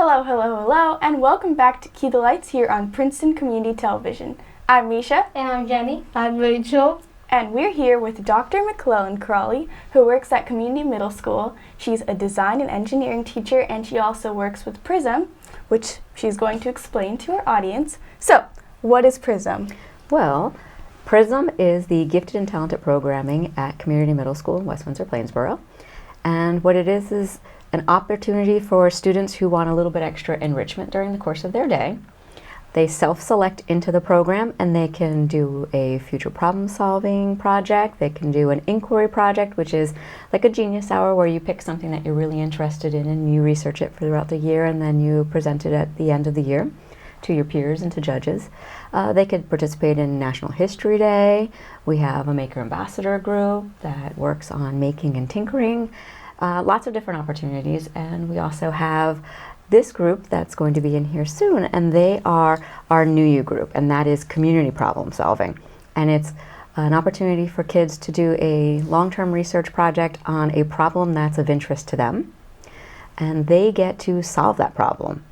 Hello, hello, hello, and welcome back to Key the Lights here on Princeton Community Television. I'm Misha. And I'm Jenny. I'm Rachel. And we're here with Dr. McClellan-Crawley, who works at Community Middle School. She's a design and engineering teacher, and she also works with PRISM, which she's going to explain to our audience. So, what is PRISM? Well, PRISM is the Gifted and Talented Programming at Community Middle School in West Windsor-Plainsboro. And what it is an opportunity for students who want a little bit extra enrichment during the course of their day. They self-select into the program and they can do a future problem-solving project. They can do an inquiry project, which is like a genius hour where you pick something that you're really interested in and you research it throughout the year and then you present it at the end of the year to your peers and to judges. They could participate in National History Day. We have a Maker Ambassador group that works on making and tinkering. Lots of different opportunities, and we also have this group that's going to be in here soon, and they are our NuYu group, and that is community problem solving. And it's an opportunity for kids to do a long-term research project on a problem that's of interest to them, and they get to solve that problem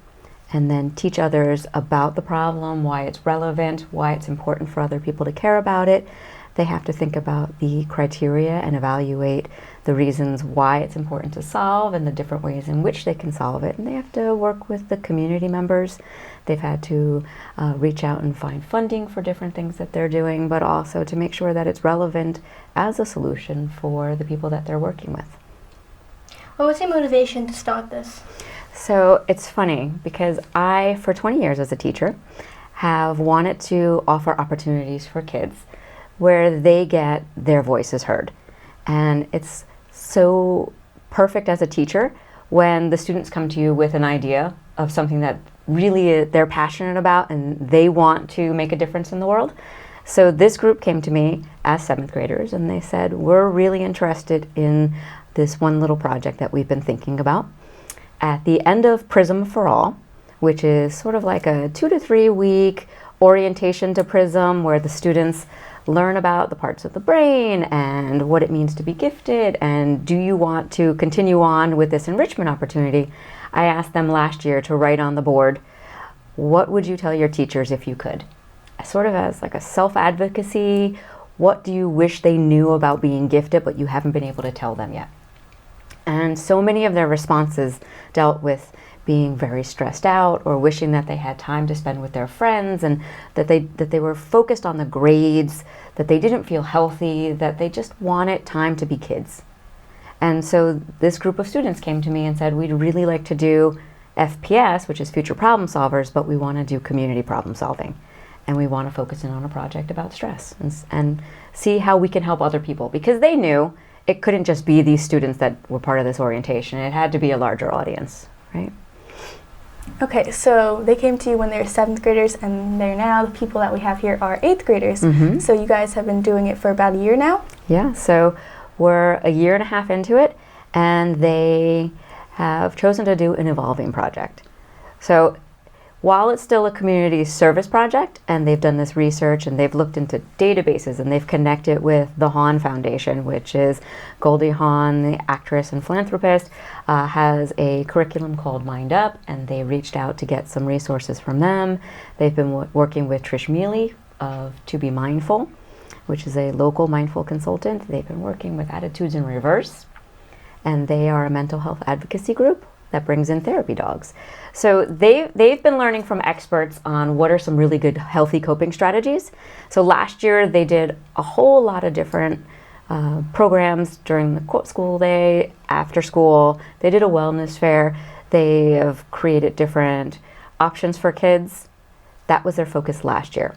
and then teach others about the problem, why it's relevant, why it's important for other people to care about it. They have to think about the criteria and evaluate the reasons why it's important to solve and the different ways in which they can solve it. And they have to work with the community members. They've had to reach out and find funding for different things that they're doing, but also to make sure that it's relevant as a solution for the people that they're working with. What was your motivation to start this? So it's funny because I, for 20 years as a teacher, have wanted to offer opportunities for kids where they get their voices heard. And it's so perfect as a teacher when the students come to you with an idea of something that really they're passionate about and they want to make a difference in the world. So this group came to me as 7th graders and they said, we're really interested in this one little project that we've been thinking about. At the end of PRISM for All, which is sort of like a 2 to 3 week orientation to PRISM where the students learn about the parts of the brain and what it means to be gifted and do you want to continue on with this enrichment opportunity, I asked them last year to write on the board, what would you tell your teachers if you could? Sort of as like a self-advocacy, what do you wish they knew about being gifted but you haven't been able to tell them yet? And so many of their responses dealt with being very stressed out or wishing that they had time to spend with their friends and that they were focused on the grades, that they didn't feel healthy, that they just wanted time to be kids. And so this group of students came to me and said, we'd really like to do FPS, which is future problem solvers, but we want to do community problem solving. And we want to focus in on a project about stress and see how we can help other people, because they knew it couldn't just be these students that were part of this orientation. It had to be a larger audience, right? Okay, so they came to you when they were 7th graders, and they're now the people that we have here are 8th graders. Mm-hmm. So you guys have been doing it for about a year now? Yeah, so we're a year and a half into it, and they have chosen to do an evolving project. So while it's still a community service project, and they've done this research, and they've looked into databases, and they've connected with the Hawn Foundation, which is Goldie Hawn, the actress and philanthropist, has a curriculum called Mind Up, and they reached out to get some resources from them. They've been working with Trish Mealy of To Be Mindful, which is a local mindful consultant. They've been working with Attitudes in Reverse, and they are a mental health advocacy group that brings in therapy dogs. So they've been learning from experts on what are some really good healthy coping strategies. So last year they did a whole lot of different programs during the school day, after school. They did a wellness fair. They have created different options for kids. That was their focus last year,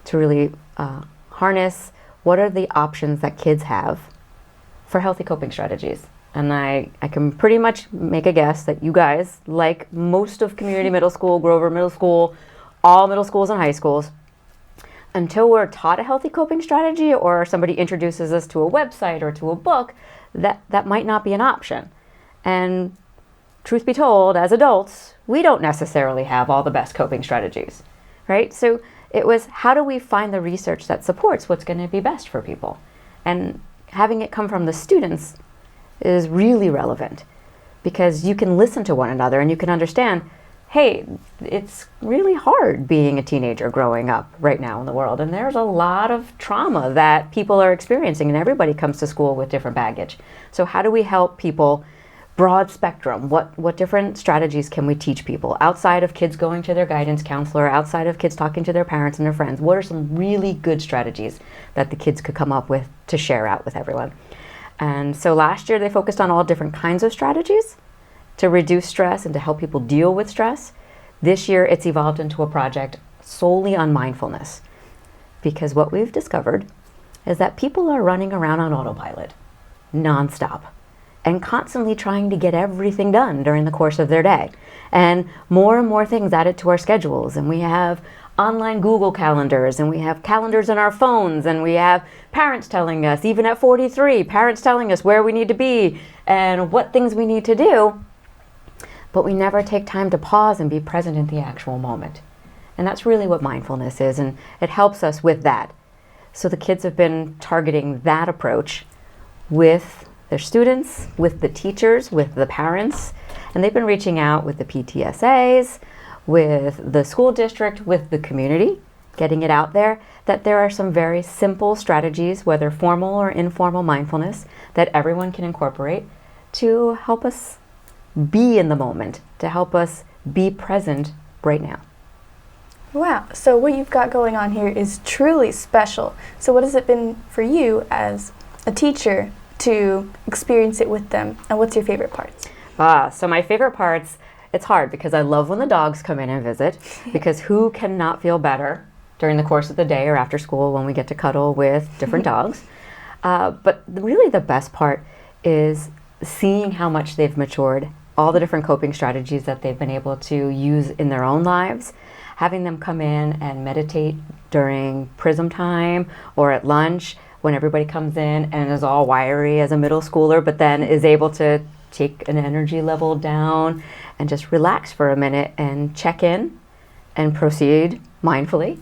to really harness what are the options that kids have for healthy coping strategies. And I can pretty much make a guess that you guys, like most of Community Middle School, Grover Middle School, all middle schools and high schools, until we're taught a healthy coping strategy or somebody introduces us to a website or to a book, that might not be an option. And truth be told, as adults, we don't necessarily have all the best coping strategies, right? So it was, how do we find the research that supports what's going to be best for people? And having it come from the students is really relevant because you can listen to one another and you can understand, hey, it's really hard being a teenager growing up right now in the world, and there's a lot of trauma that people are experiencing, and everybody comes to school with different baggage. So how do we help people, broad spectrum, what different strategies can we teach people outside of kids going to their guidance counselor, outside of kids talking to their parents and their friends? What are some really good strategies that the kids could come up with to share out with everyone? And so last year they focused on all different kinds of strategies to reduce stress and to help people deal with stress. This year it's evolved into a project solely on mindfulness, because what we've discovered is that people are running around on autopilot nonstop and constantly trying to get everything done during the course of their day. And more things added to our schedules, and we have online Google calendars, and we have calendars in our phones, and we have parents telling us, even at 43, parents telling us where we need to be and what things we need to do, but we never take time to pause and be present in the actual moment. And that's really what mindfulness is, and it helps us with that. So the kids have been targeting that approach with their students, with the teachers, with the parents, and they've been reaching out with the PTSAs, with the school district, with the community, getting it out there that there are some very simple strategies, whether formal or informal mindfulness, that everyone can incorporate to help us be in the moment, to help us be present right now. Wow, so what you've got going on here is truly special. So what has it been for you as a teacher to experience it with them, and what's your favorite parts? So my favorite parts, it's hard because I love when the dogs come in and visit, because who cannot feel better during the course of the day or after school when we get to cuddle with different dogs. But really the best part is seeing how much they've matured, all the different coping strategies that they've been able to use in their own lives, having them come in and meditate during prism time or at lunch when everybody comes in and is all wiry as a middle schooler, but then is able to take an energy level down and just relax for a minute and check in and proceed mindfully.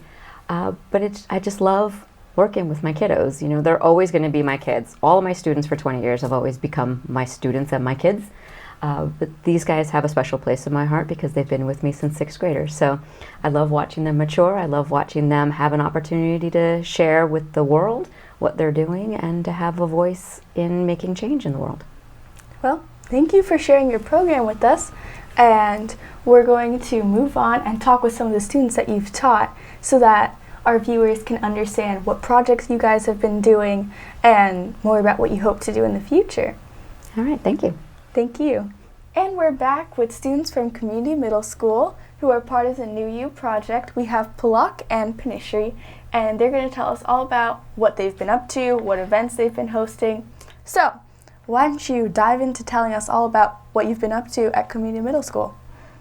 But I just love working with my kiddos. You know, they're always going to be my kids. All of my students for 20 years have always become my students and my kids. But these guys have a special place in my heart because they've been with me since 6th graders. So I love watching them mature. I love watching them have an opportunity to share with the world what they're doing and to have a voice in making change in the world. Well, thank you for sharing your program with us. And we're going to move on and talk with some of the students that you've taught so that our viewers can understand what projects you guys have been doing and more about what you hope to do in the future. All right, thank you. Thank you. And we're back with students from Community Middle School who are part of the NuYu project. We have Palak and Panishri, and they're going to tell us all about what they've been up to, what events they've been hosting. So, why don't you dive into telling us all about what you've been up to at Community Middle School?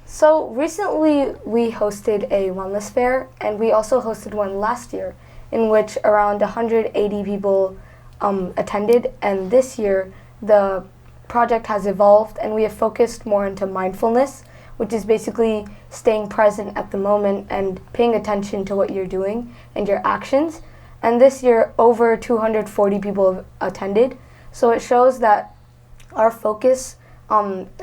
So recently we hosted a wellness fair, and we also hosted one last year in which around 180 people attended, and this year the project has evolved and we have focused more into mindfulness, which is basically staying present at the moment and paying attention to what you're doing and your actions. And this year over 240 people have attended, so it shows that our focus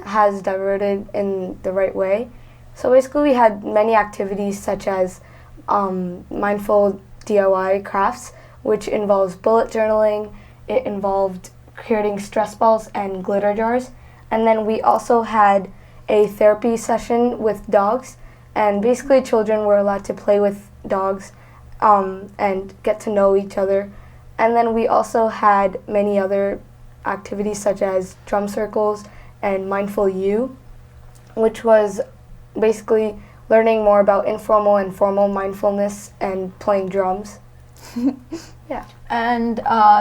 has diverted in the right way. So basically we had many activities such as mindful DIY crafts, which involves bullet journaling. It involved creating stress balls and glitter jars. And then we also had a therapy session with dogs, and basically children were allowed to play with dogs and get to know each other. And then we also had many other activities such as drum circles and mindful you, which was basically learning more about informal and formal mindfulness and playing drums. Yeah. And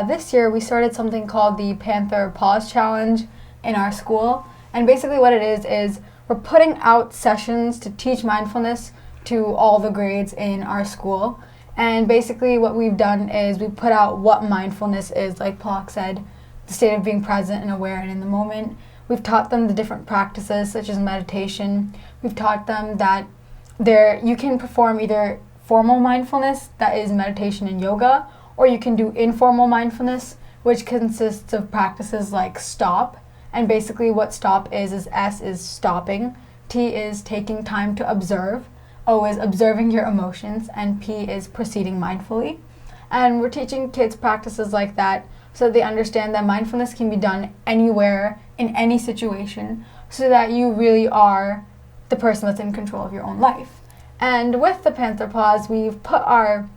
this year we started something called the Panther Pause Challenge in our school. And basically what it is we're putting out sessions to teach mindfulness to all the grades in our school. And basically what we've done is we put out what mindfulness is, like Palak said, the state of being present and aware and in the moment. We've taught them the different practices such as meditation. We've taught them that you can perform either formal mindfulness, that is meditation and yoga, or you can do informal mindfulness, which consists of practices like stop And basically what stop is S is stopping, T is taking time to observe, O is observing your emotions, and P is proceeding mindfully. And we're teaching kids practices like that so that they understand that mindfulness can be done anywhere, in any situation, so that you really are the person that's in control of your own life. And with the Panther Pause, we've put our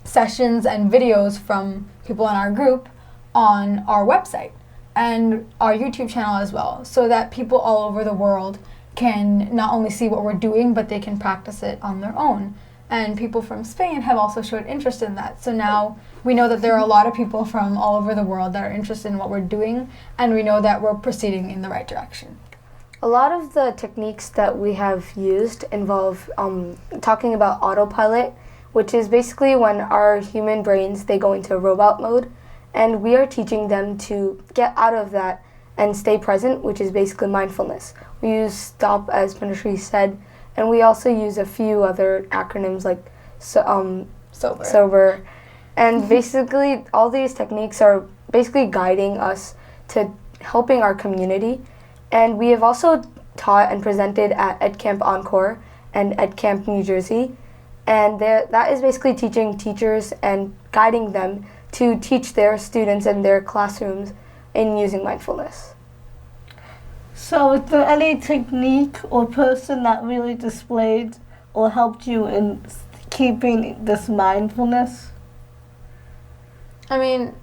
sessions and videos from people in our group on our website and our YouTube channel as well, so that people all over the world can not only see what we're doing, but they can practice it on their own. And people from Spain have also showed interest in that. So now we know that there are a lot of people from all over the world that are interested in what we're doing, and we know that we're proceeding in the right direction. A lot of the techniques that we have used involve talking about autopilot, which is basically when our human brains, they go into robot mode, and we are teaching them to get out of that and stay present, which is basically mindfulness. We use STOP, as Pinashree said, and we also use a few other acronyms like SOBER. And basically, all these techniques are basically guiding us to helping our community. And we have also taught and presented at EdCamp Encore and EdCamp New Jersey. And that is basically teaching teachers and guiding them to teach their students in their classrooms in using mindfulness. So is there any technique or person that really displayed or helped you in keeping this mindfulness? I mean,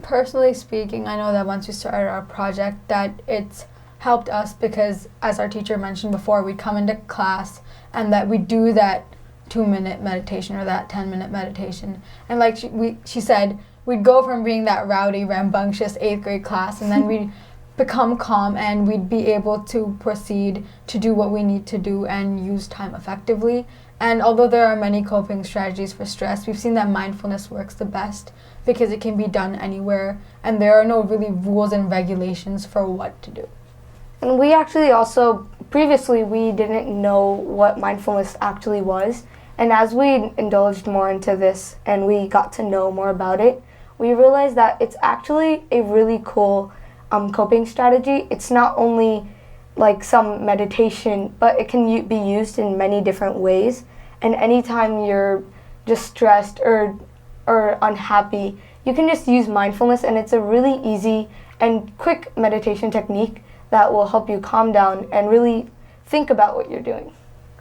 personally speaking, I know that once we started our project that it's helped us because, as our teacher mentioned before, we come into class and that we do that 2-minute meditation or that 10-minute meditation. And like she said, we'd go from being that rowdy, rambunctious 8th grade class, and then we'd become calm and we'd be able to proceed to do what we need to do and use time effectively. And although there are many coping strategies for stress, we've seen that mindfulness works the best because it can be done anywhere and there are no really rules and regulations for what to do. And we actually also, previously we didn't know what mindfulness actually was. And as we indulged more into this and we got to know more about it, we realized that it's actually a really cool coping strategy. It's not only like some meditation, but it can be used in many different ways. And anytime you're just stressed or unhappy, you can just use mindfulness, and it's a really easy and quick meditation technique that will help you calm down and really think about what you're doing.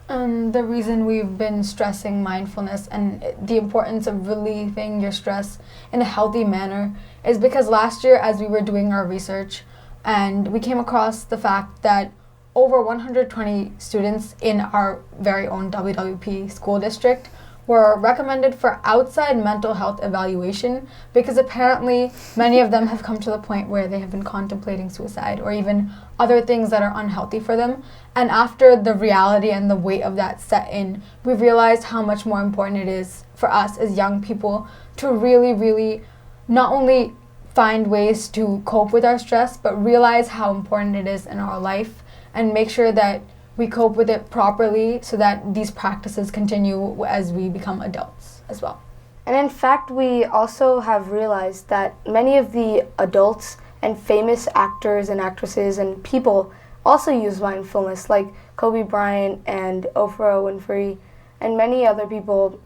The reason we've been stressing mindfulness and the importance of relieving your stress in a healthy manner is because last year, as we were doing our research, and we came across the fact that over 120 students in our very own WWP school district were recommended for outside mental health evaluation because apparently many of them have come to the point where they have been contemplating suicide or even other things that are unhealthy for them. And after the reality and the weight of that set in, we realized how much more important it is for us as young people to really, really not only find ways to cope with our stress, but realize how important it is in our life and make sure that we cope with it properly so that these practices continue as we become adults as well. And in fact, we also have realized that many of the adults and famous actors and actresses and people also use mindfulness, like Kobe Bryant and Oprah Winfrey and many other people,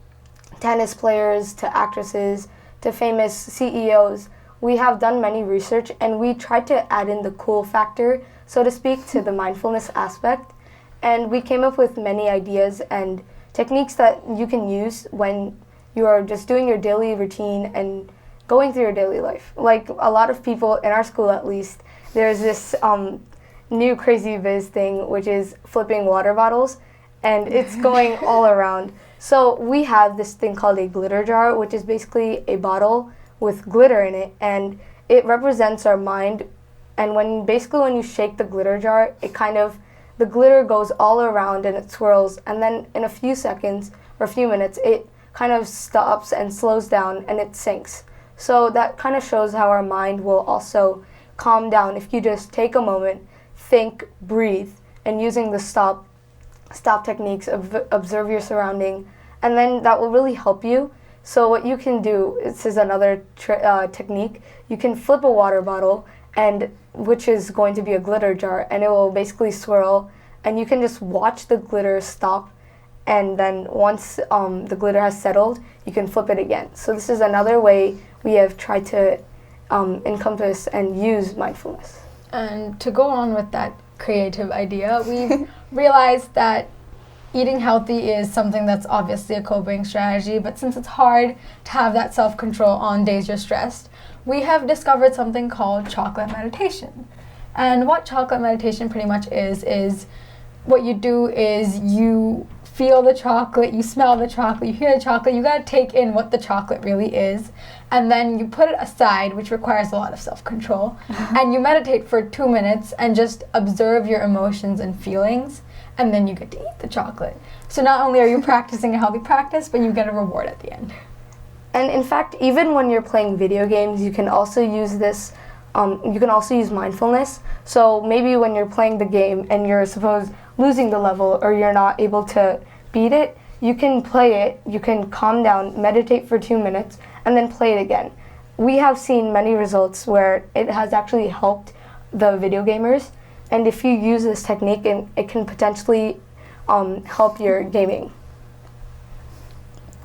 tennis players to actresses to famous CEOs. We have done many research and we tried to add in the cool factor, so to speak, to the mindfulness aspect. And we came up with many ideas and techniques that you can use when you are just doing your daily routine and going through your daily life. Like a lot of people in our school, at least, there's this new crazy biz thing, which is flipping water bottles, and it's going all around. So we have this thing called a glitter jar, which is basically a bottle with glitter in it, and it represents our mind. And when you shake the glitter jar, the glitter goes all around and it swirls, and then in a few seconds or a few minutes, it kind of stops and slows down and it sinks. So that kind of shows how our mind will also calm down if you just take a moment, think, breathe, and using the stop techniques, observe your surrounding, and then that will really help you So what you can do, this is another technique, you can flip a water bottle, and which is going to be a glitter jar, and it will basically swirl, and you can just watch the glitter stop, and then once the glitter has settled, you can flip it again. So this is another way we have tried to encompass and use mindfulness. And to go on with that creative idea, we realized that eating healthy is something that's obviously a coping strategy, but since it's hard to have that self-control on days you're stressed, we have discovered something called chocolate meditation. And what chocolate meditation pretty much is what you do is you feel the chocolate, you smell the chocolate, you hear the chocolate, you gotta take in what the chocolate really is, and then you put it aside, which requires a lot of self-control, and you meditate for 2 minutes and just observe your emotions and feelings, and then you get to eat the chocolate. So not only are you practicing a healthy practice, but you get a reward at the end. And in fact, even when you're playing video games, you can also use this, you can also use mindfulness. So maybe when you're playing the game and you're losing the level or you're not able to beat it, you can play it, you can calm down, meditate for 2 minutes, and then play it again. We have seen many results where it has actually helped the video gamers, and if you use this technique, it can potentially help your gaming.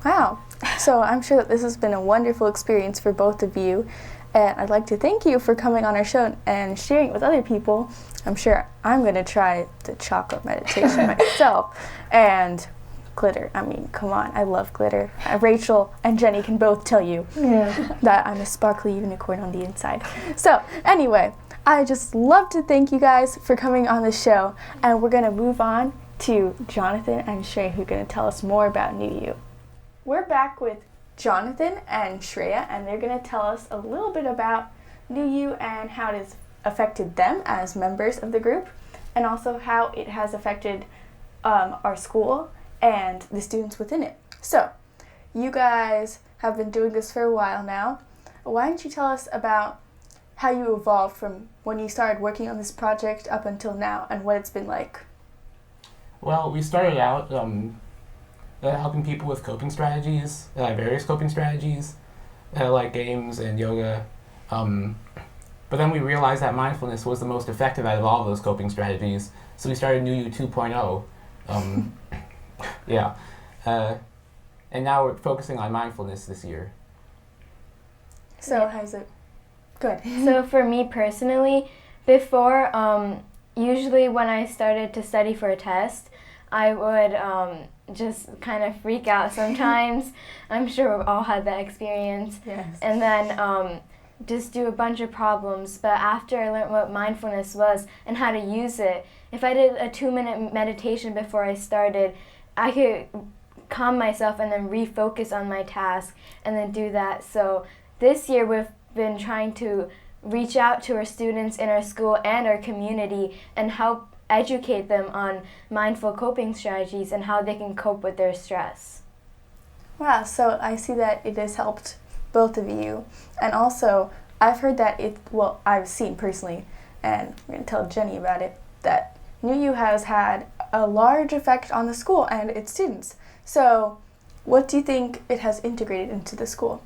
Wow. So I'm sure that this has been a wonderful experience for both of you, and I'd like to thank you for coming on our show and sharing it with other people. I'm sure I'm going to try the chocolate meditation myself. And glitter, I mean, come on, I love glitter. Rachel and Jenny can both tell you that I'm a sparkly unicorn on the inside. So anyway, I just love to thank you guys for coming on the show, and we're going to move on to Jonathan and Shreya, who are going to tell us more about NuYu. We're back with Jonathan and Shreya, and they're going to tell us a little bit about NuYu and how it has affected them as members of the group, and also how it has affected our school and the students within it. So, you guys have been doing this for a while now. Why don't you tell us about how you evolved from when you started working on this project up until now, and what it's been like? Well, we started out helping people with coping strategies, various coping strategies, like games and yoga. But then we realized that mindfulness was the most effective out of all of those coping strategies, so we started NuYu 2.0. And now we're focusing on mindfulness this year. So how's it? Good. So for me personally, before, usually when I started to study for a test, I would just kind of freak out sometimes. I'm sure we've all had that experience. Yes. And then just do a bunch of problems. But after I learned what mindfulness was and how to use it, if I did a 2-minute meditation before I started, I could calm myself and then refocus on my task and then do that. So this year we've been trying to reach out to our students in our school and our community and help educate them on mindful coping strategies and how they can cope with their stress. Wow, so I see that it has helped both of you. And also, I've heard that I've seen personally, and I'm going to tell Jenny about it, that NuYu has had a large effect on the school and its students. So, what do you think it has integrated into the school?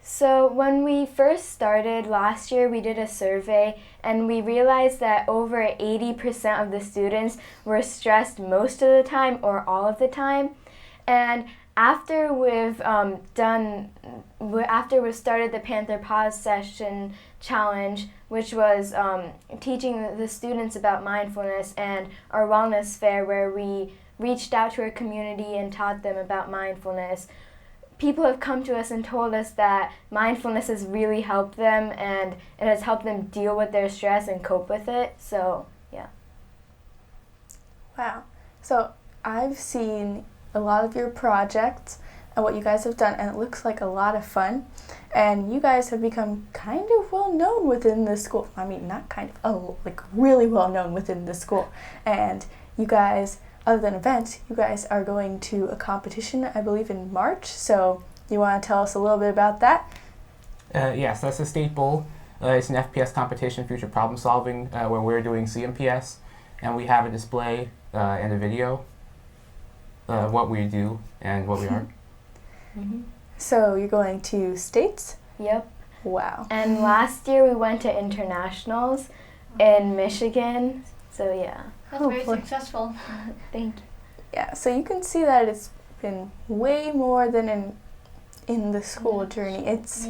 So when we first started last year, we did a survey and we realized that over 80% of the students were stressed most of the time or all of the time. And after we've started the Panther Pause Session Challenge, which was teaching the students about mindfulness, and our wellness fair where we reached out to our community and taught them about mindfulness, people have come to us and told us that mindfulness has really helped them and it has helped them deal with their stress and cope with it. So, yeah. Wow. So I've seen a lot of your projects and what you guys have done, and it looks like a lot of fun. And you guys have become kind of well known within the school. I mean, not kind of, like really well known within the school. And you guys, other than events, you guys are going to a competition, I believe, in March. So you want to tell us a little bit about that? Yes, that's the State Bowl. It's an FPS competition, future problem solving, where we're doing CMPS, and we have a display and a video, what we do and what we are. So you're going to states? Yep. Wow. And last year we went to internationals in Michigan. So yeah. That's very successful. Thank you. Yeah, so you can see that it's been way more than in the school journey. It's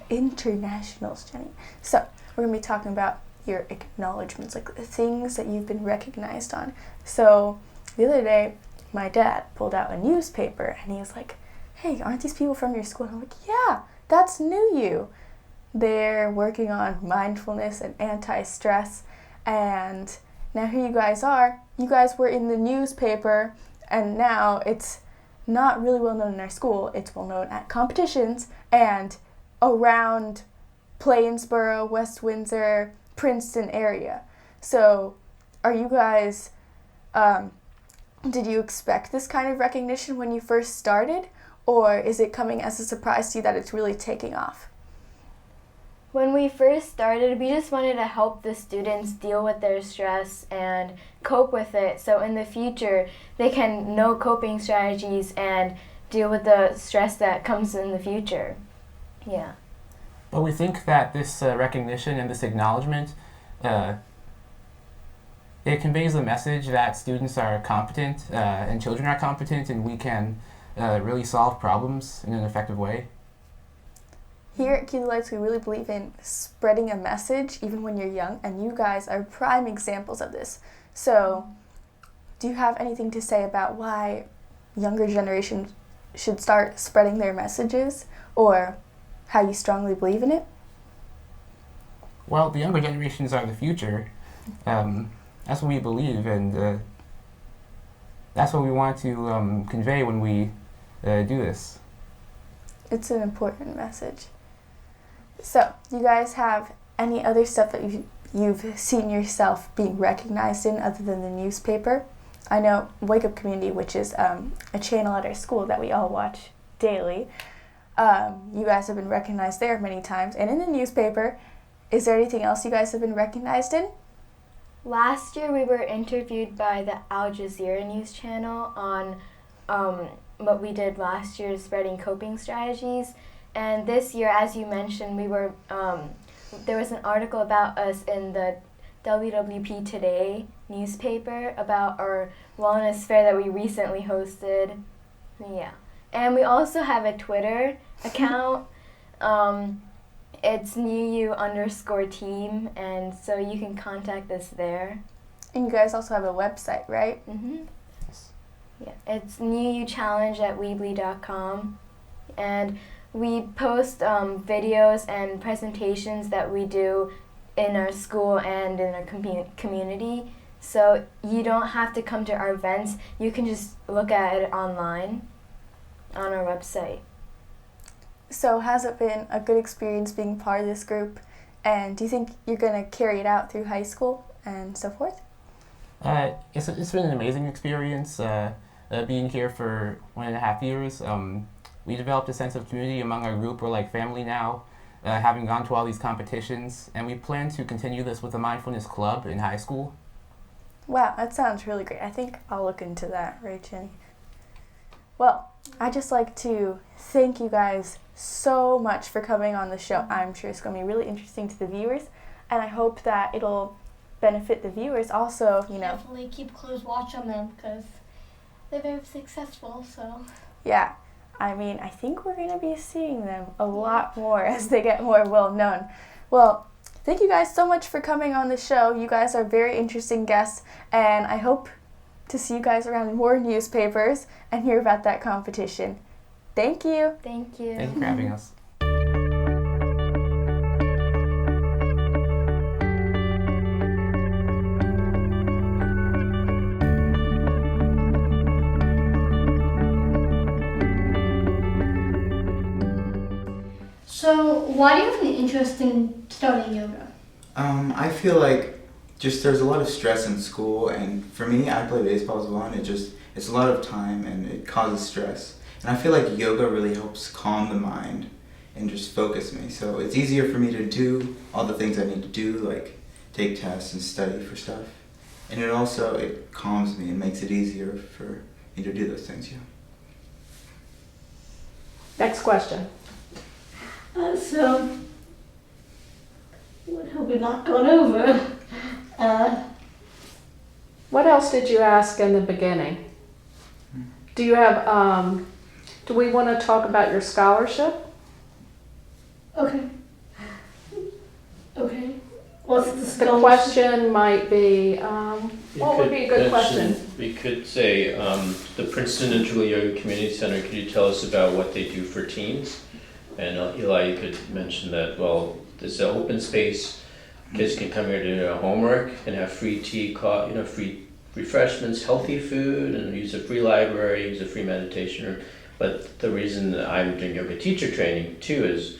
internationals, Jenny. So we're going to be talking about your acknowledgements, like the things that you've been recognized on. So the other day, my dad pulled out a newspaper and he was like, hey, aren't these people from your school? And I'm like, yeah, that's NuYu. They're working on mindfulness and anti-stress. And now here you guys are. You guys were in the newspaper, and now it's not really well known in our school. It's well known at competitions and around Plainsboro, West Windsor, Princeton area. So are you guys, did you expect this kind of recognition when you first started? Or is it coming as a surprise to you that it's really taking off? When we first started, we just wanted to help the students deal with their stress and cope with it, so in the future they can know coping strategies and deal with the stress that comes in the future. Yeah. But we think that this recognition and this acknowledgement, it conveys the message that students are competent and children are competent, and we can really solve problems in an effective way. Here at Key to Lights, we really believe in spreading a message even when you're young, and you guys are prime examples of this. So, do you have anything to say about why younger generations should start spreading their messages, or how you strongly believe in it? Well, the younger generations are the future. That's what we believe, and that's what we want to convey when we do this. It's an important message. So, you guys have any other stuff that you've seen yourself being recognized in other than the newspaper? I know Wake Up Community, which is a channel at our school that we all watch daily. You guys have been recognized there many times. And in the newspaper, is there anything else you guys have been recognized in? Last year we were interviewed by the Al Jazeera news channel on what we did last year, spreading coping strategies. And this year, as you mentioned, we were there was an article about us in the WWP Today newspaper about our wellness fair that we recently hosted. Yeah. And we also have a Twitter account. It's NuYu_team, and so you can contact us there. And you guys also have a website, right? Mm-hmm. Yeah, it's NuYuChallenge@weebly.com, and we post videos and presentations that we do in our school and in our community. So you don't have to come to our events. You can just look at it online on our website. So has it been a good experience being part of this group? And do you think you're going to carry it out through high school and so forth? It's been an amazing experience being here for 1.5 years. We developed a sense of community among our group. We're like family now, having gone to all these competitions, and we plan to continue this with the Mindfulness Club in high school. Wow, that sounds really great. I think I'll look into that, right, Jenny? Well, I'd just like to thank you guys so much for coming on the show. I'm sure it's going to be really interesting to the viewers, and I hope that it'll benefit the viewers also, you know. Definitely keep close watch on them because they're very successful, so. Yeah, I mean, I think we're going to be seeing them a lot more as they get more well known. Well, thank you guys so much for coming on the show. You guys are very interesting guests, and I hope to see you guys around more newspapers and hear about that competition. Thank you. Thank you. Thank you for having us. So, why do you have an interest in studying yoga? I feel like just there's a lot of stress in school, and for me, I play baseball as well, and it's a lot of time and it causes stress. And I feel like yoga really helps calm the mind and just focus me. So it's easier for me to do all the things I need to do, like take tests and study for stuff. And it calms me and makes it easier for me to do those things, yeah. Next question. So, what have we not gone over? What else did you ask in the beginning? Do you have, do we want to talk about your scholarship? Okay. Okay. What's the The scholarship? question might be, what would be a good question? We could say, the Princeton and Julie Yoga Community Center, could you tell us about what they do for teens? And Eli, you could mention that, well, there's an open space. Kids can come here to do their homework and have free tea, free refreshments, healthy food, and use a free library, use a free meditation room. But the reason that I'm doing yoga teacher training too is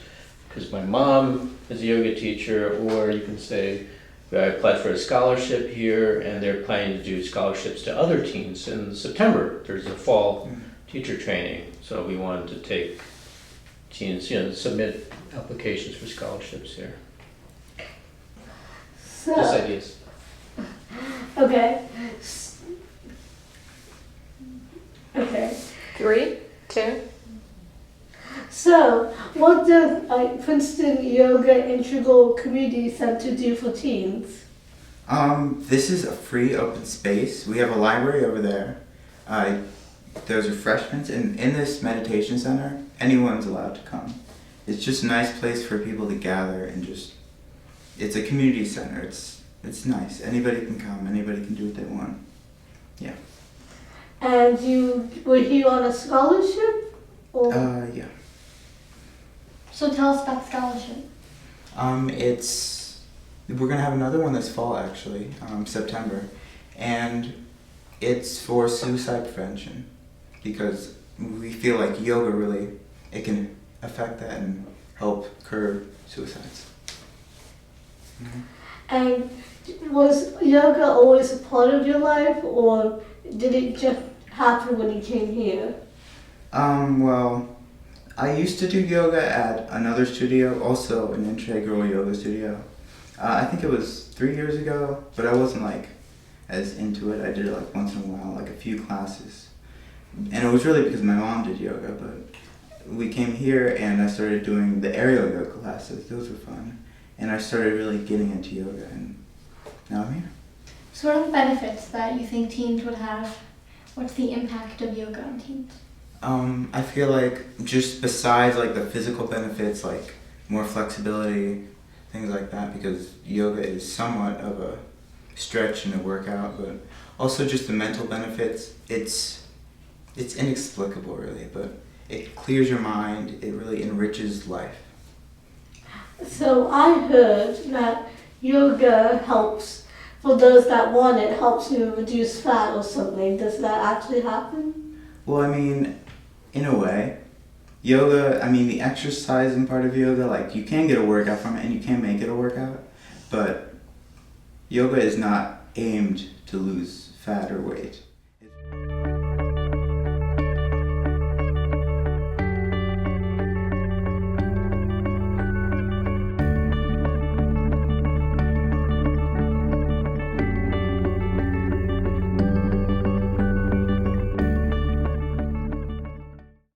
because my mom is a yoga teacher, or you can say, I applied for a scholarship here and they're planning to do scholarships to other teens in September. There's a fall teacher training. So we wanted to take teens, submit applications for scholarships here. So, Just ideas. okay. Okay. 3, 2. So, what does Princeton Yoga Integral Community Center do for teens? This is a free open space. We have a library over there. There's refreshments, and in this meditation center, anyone's allowed to come. It's just a nice place for people to gather and it's a community center. It's nice. Anybody can come. Anybody can do what they want. Yeah. And you were here on a scholarship? Or? Yeah. So tell us about the scholarship. We're gonna have another one this fall actually, September, and it's for suicide prevention because we feel like yoga really it can affect that and help curb suicides. Mm-hmm. And was yoga always a part of your life, or did it just happen when you came here? Well, I used to do yoga at another studio, also an integral yoga studio. I think it was 3 years ago, but I wasn't as into it. I did it once in a while, a few classes. And it was really because my mom did yoga, but we came here and I started doing the aerial yoga classes. Those were fun. And I started really getting into yoga, and now I'm here. So what are the benefits that you think teens would have? What's the impact of yoga on teens? I feel like just besides the physical benefits, more flexibility, things like that, because yoga is somewhat of a stretch and a workout, but also just the mental benefits. It's inexplicable really, but it clears your mind, it really enriches life. So I heard that yoga helps, for those that want it, helps you reduce fat or something. Does that actually happen? Well, in a way, yoga, the exercising part of yoga, you can get a workout from it and you can make it a workout, but yoga is not aimed to lose fat or weight.